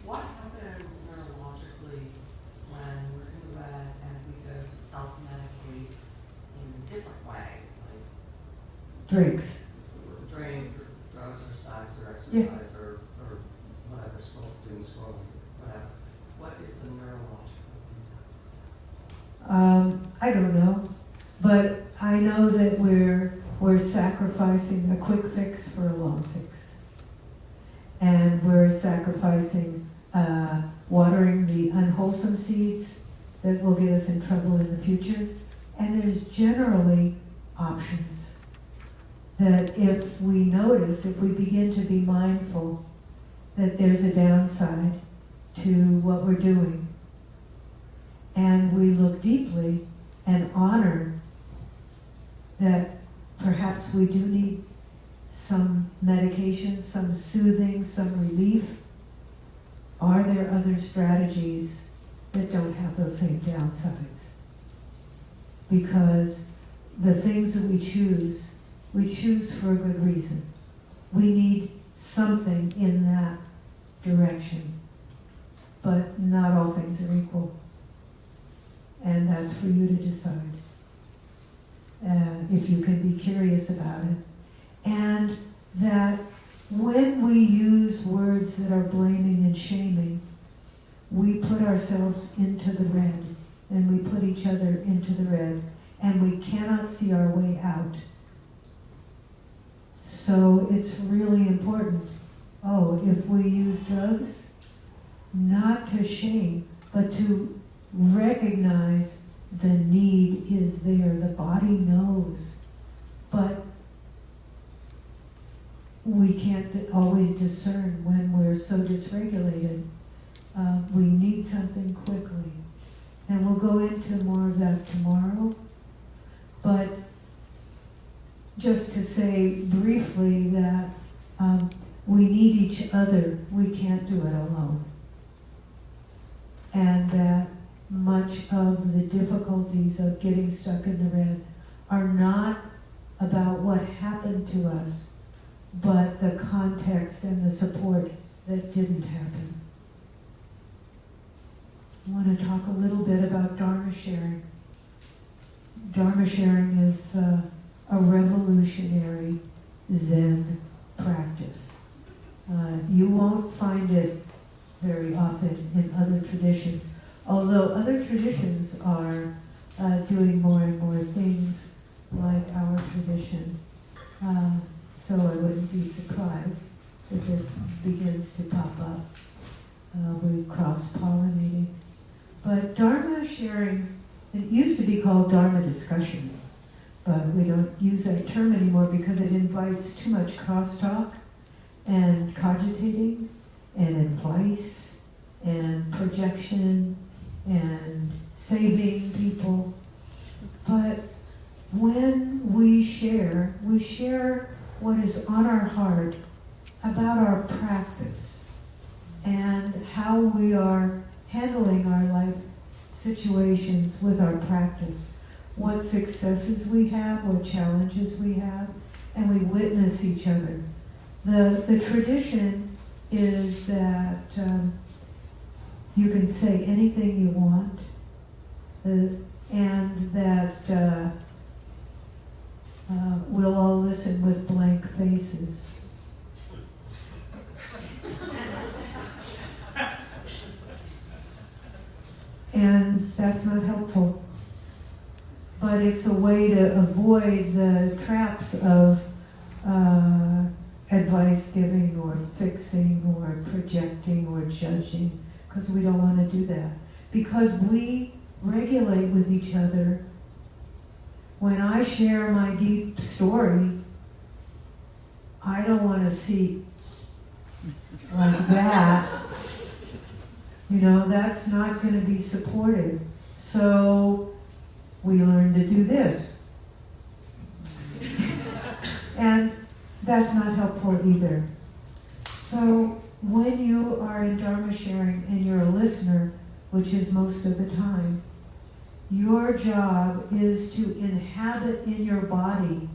what happens neurologically when we're in the red and we go to self-medicate in a different way? Like Drinks. drink, or drugs, or sex, or exercise, or whatever, doing scrolling, whatever. What is the neurological impact? I don't know, but I know that we're sacrificing a quick fix for a long fix. And we're sacrificing watering the unwholesome seeds that will get us in trouble in the future. And there's generally options that if we notice, if we begin to be mindful that there's a downside to what we're doing, and we look deeply and honor that perhaps we do need some medication, some soothing, some relief. Are there other strategies that don't have those same downsides? Because the things that we choose for a good reason. We need something in that direction, but not all things are equal. And that's for you to decide. if you can be curious about it. And that when we use words that are blaming and shaming, we put ourselves into the red, and we put each other into the red, and we cannot see our way out. So it's really important. Oh, if we use drugs, not to shame, but to recognize the need is there. The body knows, but we can't always discern when we're so dysregulated. We need something quickly. And we'll go into more of that tomorrow. But just to say briefly that we need each other. We can't do it alone. And that much of the difficulties of getting stuck in the red are not about what happened to us, but the context and the support that didn't happen. I want to talk a little bit about Dharma sharing. Dharma sharing is a revolutionary Zen practice. You won't find it very often in other traditions, although other traditions are doing more and more things like our tradition. So I wouldn't be surprised if it begins to pop up. We cross-pollinating. But Dharma sharing, it used to be called Dharma discussion, but we don't use that term anymore because it invites too much crosstalk and cogitating and advice and projection and saving people. But when we share what is on our heart about our practice and how we are handling our life situations with our practice, what successes we have, what challenges we have, and we witness each other. The tradition is that you can say anything you want, and that we'll all listen with blank faces. And that's not helpful. But it's a way to avoid the traps of advice giving or fixing or projecting or judging, because we don't want to do that. Because we regulate with each other. When I share my deep story, I don't want to see like that. That's not going to be supported. So we learn to do this. And that's not helpful either. So when you are in Dharma sharing and you're a listener, which is most of the time, your job is to inhabit in your body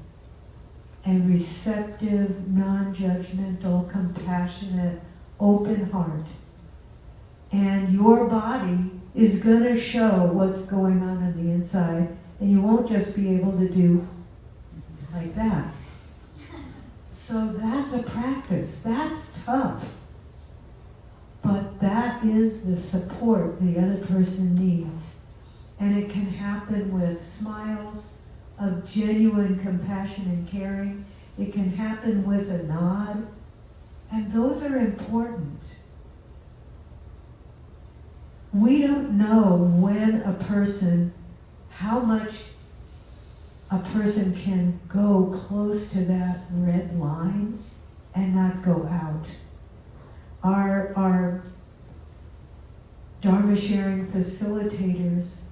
a receptive, non-judgmental, compassionate, open heart. And your body is going to show what's going on the inside, and you won't just be able to do like that. So that's a practice. That's tough. But that is the support the other person needs. And it can happen with smiles of genuine compassion and caring. It can happen with a nod. And those are important. We don't know when how much a person can go close to that red line and not go out. Our Dharma sharing facilitators,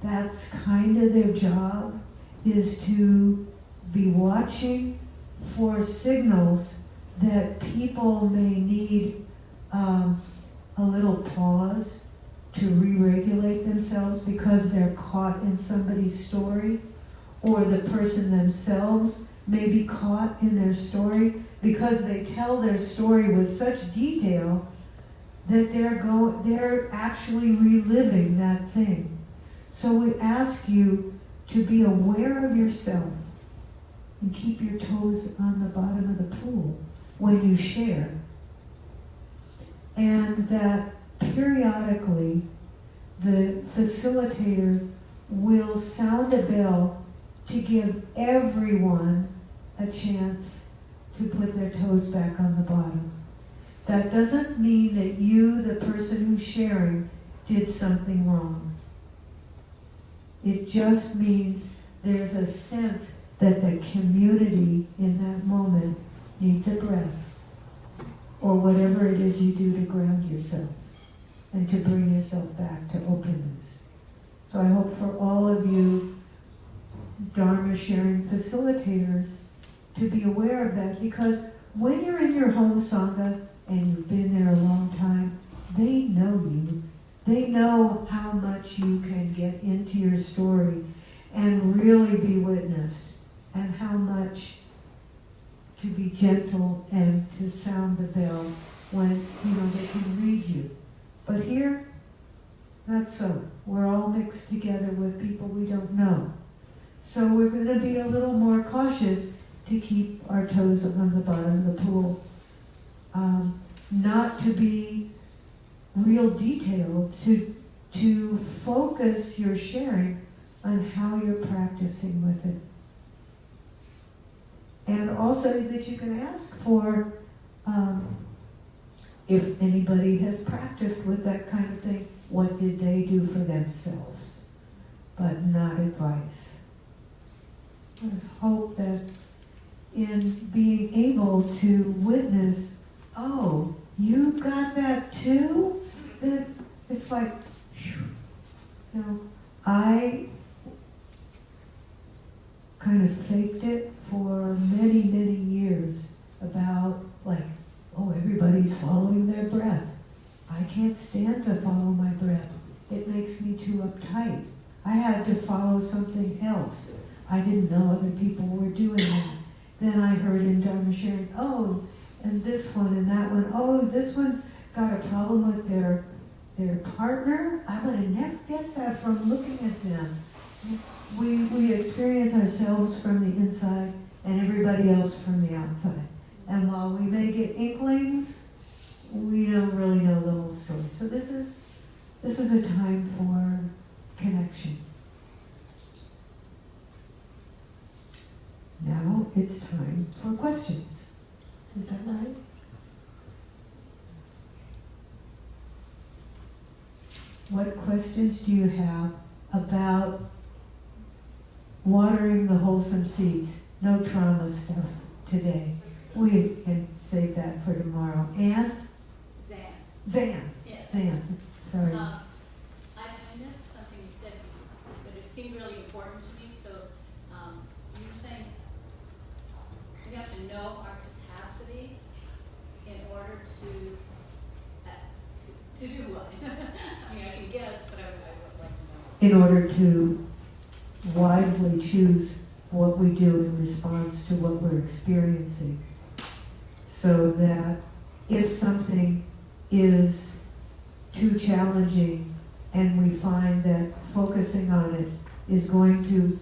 that's kind of their job, is to be watching for signals that people may need a little pause to re-regulate themselves because they're caught in somebody's story, or the person themselves may be caught in their story because they tell their story with such detail that they're actually reliving that thing. So we ask you to be aware of yourself and keep your toes on the bottom of the pool when you share. And that periodically the facilitator will sound a bell to give everyone a chance to put their toes back on the bottom. That doesn't mean that you, the person who's sharing, did something wrong. It just means there's a sense that the community in that moment needs a breath, or whatever it is you do to ground yourself and to bring yourself back to openness. So I hope for all of you Dharma sharing facilitators to be aware of that, because when you're in your home Sangha and you've been there a long time, they know you. They know how much you can get into your story and really be witnessed, and how much to be gentle and to sound the bell when, they can read you. But here, not so. We're all mixed together with people we don't know. So we're going to be a little more cautious to keep our toes on the bottom of the pool. Not to be real detailed, to focus your sharing on how you're practicing with it. And also that you can ask for, if anybody has practiced with that kind of thing, what did they do for themselves? But not advice. I hope that in being able to witness, oh, you got that too? That it's like, phew. I kind of faked it for many, many years about everybody's following their breath. I can't stand to follow my breath. It makes me too uptight. I had to follow something else. I didn't know other people were doing that. Then I heard in Dharma sharing, oh, and this one and that one, oh, this one's got a problem with their partner. I would have never guessed that from looking at them. We experience ourselves from the inside and everybody else from the outside. And while we may get inklings, we don't really know the whole story. So this is a time for connection. Now it's time for questions. Is that right? What questions do you have about watering the wholesome seeds? No trauma stuff today. We can save that for tomorrow. And? Zan. Yes. Zan. Sorry. I missed something you said, but it seemed really important to me. So you were saying we have to know our capacity in order to do what? I mean, I can guess, but I would like to know. In order to wisely choose what we do in response to what we're experiencing, so that if something is too challenging and we find that focusing on it is going to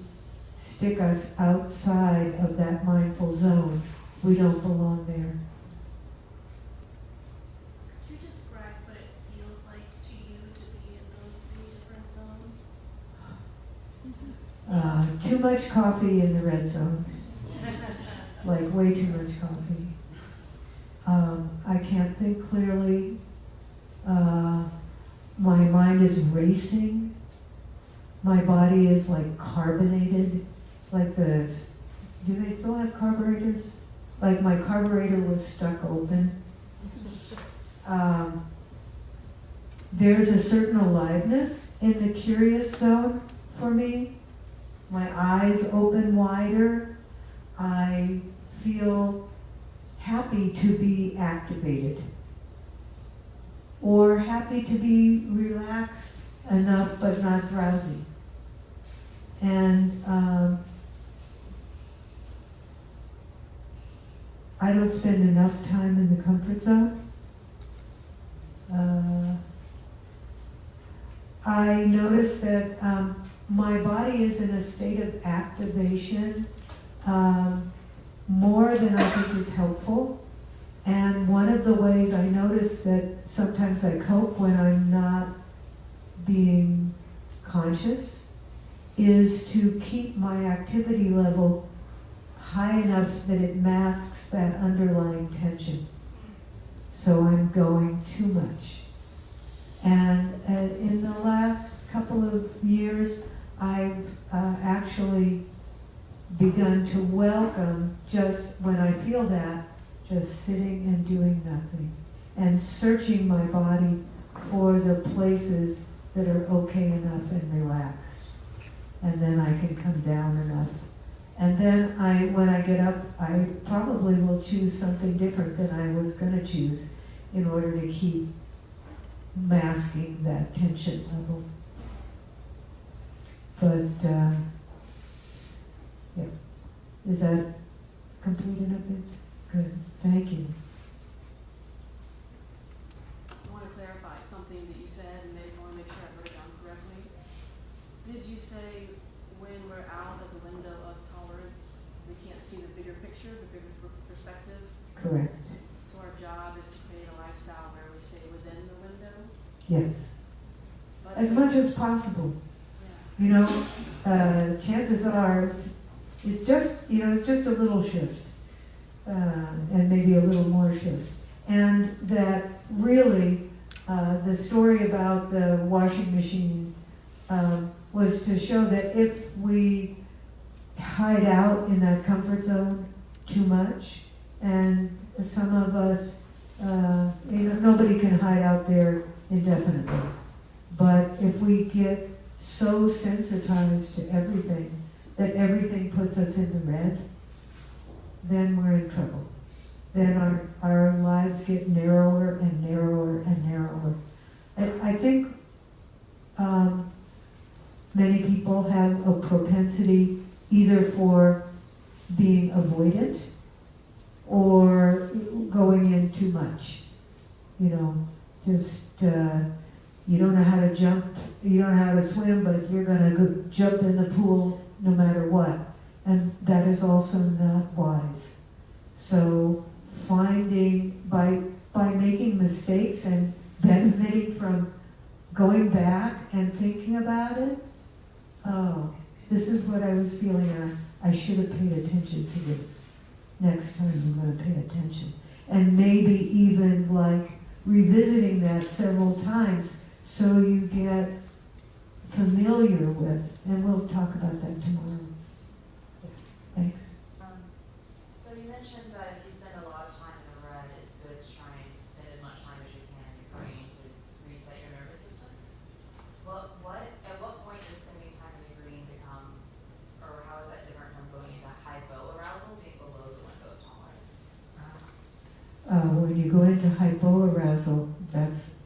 stick us outside of that mindful zone, we don't belong there. Could you describe what it feels like to you to be in those 3 different zones? Too much coffee in the red zone. Like way too much coffee. I can't think clearly. My mind is racing. My body is like carbonated. Like do they still have carburetors? Like my carburetor was stuck open. There's a certain aliveness in the curious zone for me. My eyes open wider. I feel happy to be activated, or happy to be relaxed enough but not drowsy. And I don't spend enough time in the comfort zone. I notice that my body is in a state of activation more than I think is helpful. And one of the ways I notice that sometimes I cope when I'm not being conscious is to keep my activity level high enough that it masks that underlying tension. So I'm going too much. And in the last couple of years, I've actually begun to welcome, just when I feel that, just sitting and doing nothing, and searching my body for the places that are okay enough and relaxed. And then I can come down enough. And then when I get up, I probably will choose something different than I was going to choose in order to keep masking that tension level. But, yeah. Is that complete enough? Good. Thank you. I want to clarify something that you said, and I want to make sure I wrote it down correctly. Did you say when we're out of the window of tolerance, we can't see the bigger picture, the bigger perspective? Correct. So our job is to create a lifestyle where we stay within the window? Yes. But As much as possible. Yeah. You know, chances are it's just, it's just a little shift. And maybe a little more shift. And that really, the story about the washing machine was to show that if we hide out in that comfort zone too much, and some of us, nobody can hide out there indefinitely. But if we get so sensitized to everything that everything puts us in the red, then we're in trouble. Then our lives get narrower and narrower and narrower. I think many people have a propensity either for being avoidant or going in too much. Just you don't know how to jump, you don't know how to swim, but you're gonna go jump in the pool no matter what. And that is also not wise. So finding, by making mistakes and benefiting from going back and thinking about it, oh, this is what I was feeling, and I should have paid attention to this. Next time I'm going to pay attention. And maybe even like revisiting that several times so you get familiar with, and we'll talk about that tomorrow. Thanks. So you mentioned that if you spend a lot of time in the red, it's good to try and spend as much time as you can in your brain to reset your nervous system. At what point does spending time in the green become, or how is that different from going into hypo-arousal, being below the window of tolerance? When you go into hypoarousal, that's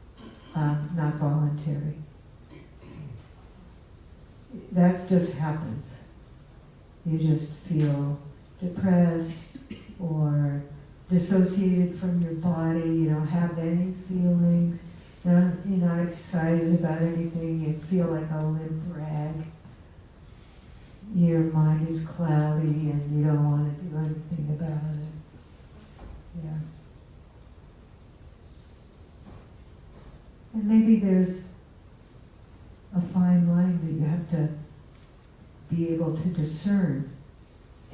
not voluntary. That just happens. You just feel depressed or dissociated from your body. You don't have any feelings. You're not excited about anything. You feel like a limp rag. Your mind is cloudy and you don't want to do anything about it. Yeah. And maybe there's a fine line that you have to be able to discern.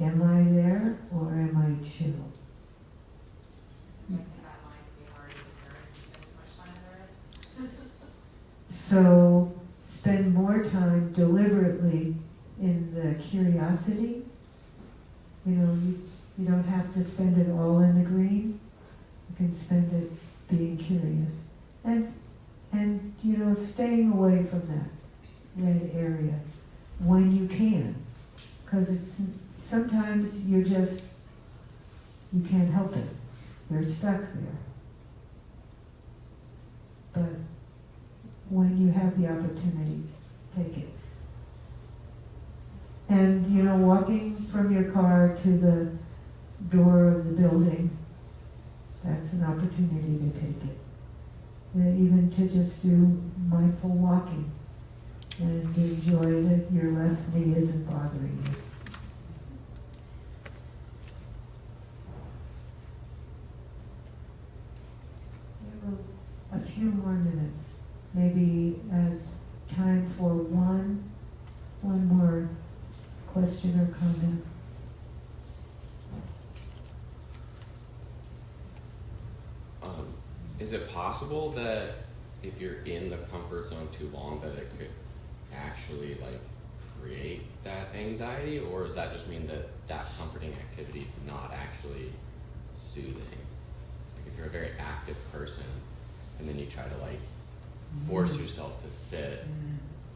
Am I there or am I chill? I'm guessing that line can be hard to discern if you spend so much time in the red. So spend more time deliberately in the curiosity. You don't have to spend it all in the green. You can spend it being curious. And staying away from that red area when you can. Because sometimes you can't help it. You're stuck there. But when you have the opportunity, take it. And, walking from your car to the door of the building, that's an opportunity to take it. Even to just do mindful walking and enjoy that your left knee isn't bothering you. few more minutes. Maybe time for one more question or comment. Is it possible that if you're in the comfort zone too long that it could actually like create that anxiety, or does that just mean that that comforting activity is not actually soothing? Like if you're a very active person and then you try to like force yourself to sit,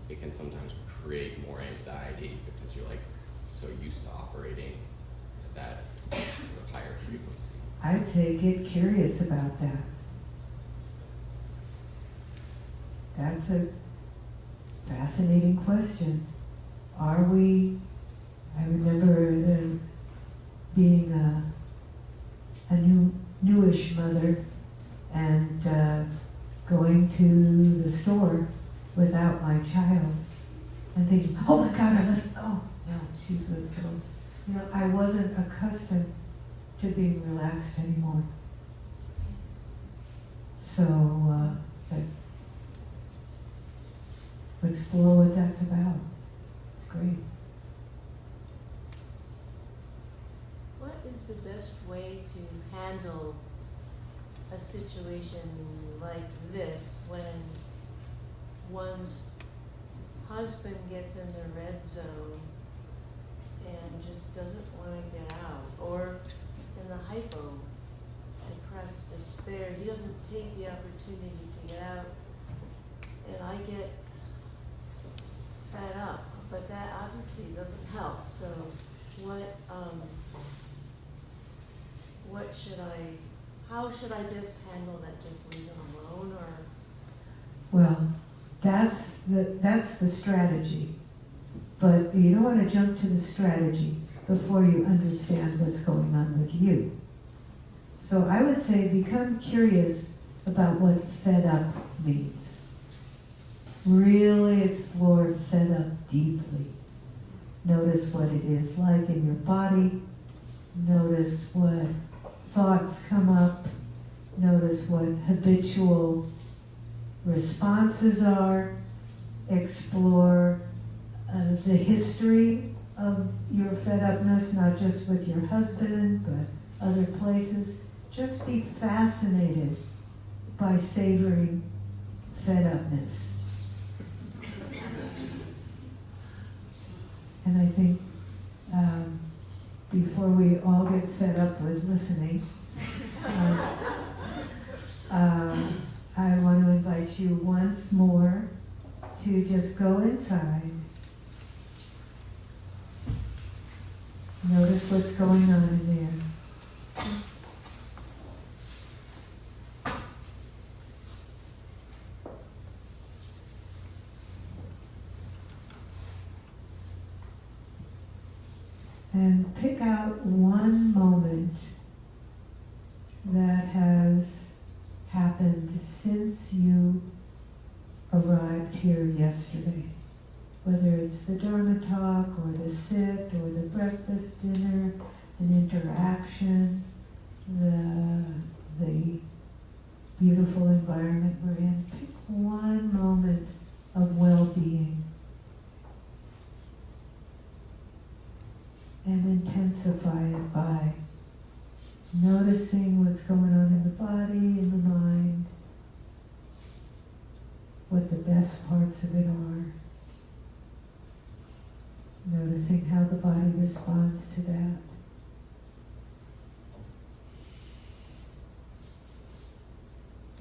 it can sometimes create more anxiety because you're like so used to operating at that sort of higher frequency. I'd say get curious about that. That's a fascinating question. Are we, I remember being a newish mother and going to the store without my child and thinking, oh my God, oh no, she was so, I wasn't accustomed to being relaxed anymore. So, explore what that's about. It's great. What is the best way to handle a situation like this when one's husband gets in the red zone and just doesn't want to get out, or in the hypo depressed despair, he doesn't take the opportunity to get out, and I get fed up, but that obviously doesn't help. So how should I best handle that? Just leave him alone, or? Well, that's the strategy. But you don't want to jump to the strategy before you understand what's going on with you. So I would say become curious about what fed up means. Really explore fed up deeply. Notice what it is like in your body. Notice what thoughts come up. Notice what habitual responses are. Explore the history of your fed upness, not just with your husband, but other places. Just be fascinated by savoring fed upness. And I think before we all get fed up with listening, I want to invite you once more to just go inside. Notice what's going on in there. And pick out one moment that has happened since you arrived here yesterday. Whether it's the Dharma talk, or the sit, or the breakfast dinner, an interaction, the beautiful environment we're in. Pick one moment of well-being and intensify it by noticing what's going on in the body, in the mind, what the best parts of it are. Noticing how the body responds to that.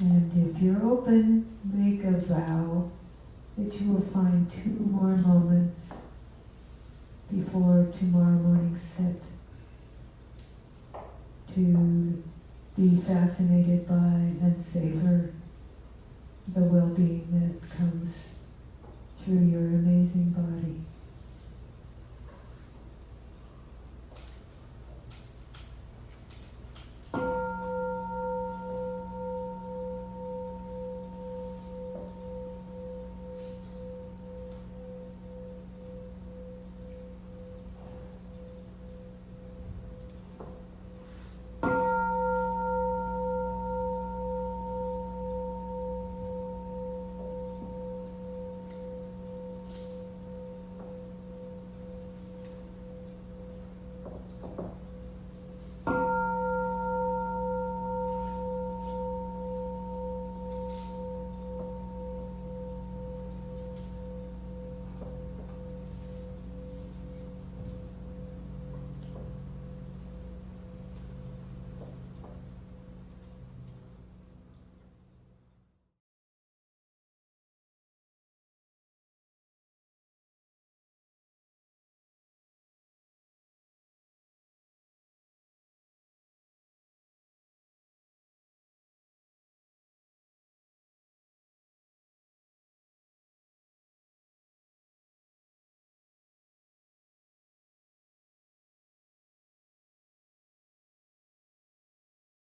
And if you're open, make a vow that you will find 2 more moments before tomorrow morning's sit to be fascinated by and savor the well-being that comes through your amazing body.